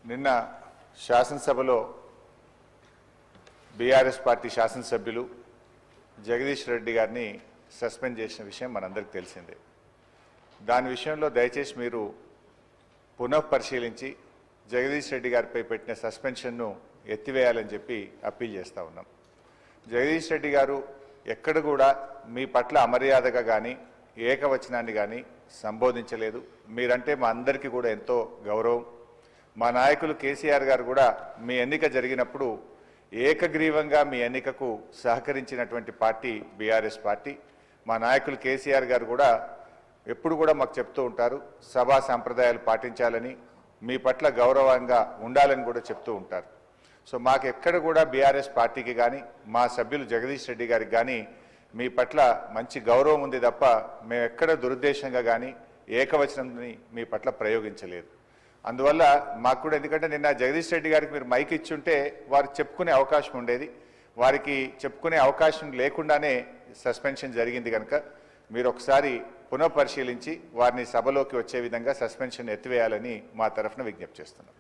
నిన్న శాసనసభలో BRS party శాసనసభ్యులు జగదీష్ రెడ్డి గారిని సస్పెండ్ చేసిన విషయం మనందరికీ తెలిసిందే. దాని విషయంలో దయచేసి మీరు పునఃపరిశీలించి జగదీష్ రెడ్డి గారిపై పెట్టిన సస్పెన్షన్ను ఎత్తివేయాలని చెప్పి అప్పీల్ చేస్తూ ఉన్నాం. జగదీష్ రెడ్డి గారు ఎక్కడ కూడా మీ పట్ల అమర్యాదగా కానీ ఏకవచనాన్ని కానీ సంబోధించలేదు. మీరంటే మా అందరికీ కూడా ఎంతో గౌరవం. మా నాయకులు కేసీఆర్ గారు కూడా మీ ఎన్నిక జరిగినప్పుడు ఏకగ్రీవంగా మీ ఎన్నికకు సహకరించినటువంటి పార్టీ బీఆర్ఎస్ పార్టీ. మా నాయకులు కేసీఆర్ గారు కూడా ఎప్పుడు కూడా మాకు చెప్తూ ఉంటారు, సభా సంప్రదాయాలు పాటించాలని, మీ పట్ల గౌరవంగా ఉండాలని కూడా చెప్తూ ఉంటారు. సో మాకు ఎక్కడ కూడా బీఆర్ఎస్ పార్టీకి కానీ మా సభ్యులు జగదీష్ రెడ్డి గారికి కానీ మీ పట్ల మంచి గౌరవం ఉంది తప్ప మేము ఎక్కడ దురుద్దేశంగా కానీ ఏకవచనంని మీ పట్ల ప్రయోగించలేదు. అందువల్ల మాకు కూడా, ఎందుకంటే నిన్న జగదీష్ రెడ్డి గారికి మీరు మైక్ ఇచ్చుంటే వారు చెప్పుకునే అవకాశం ఉండేది. వారికి చెప్పుకునే అవకాశం లేకుండానే సస్పెన్షన్ జరిగింది కనుక మీరు ఒకసారి పునఃపరిశీలించి వారిని సభలోకి వచ్చే విధంగా సస్పెన్షన్ ఎత్తివేయాలని మా తరఫున విజ్ఞప్తి చేస్తున్నాం.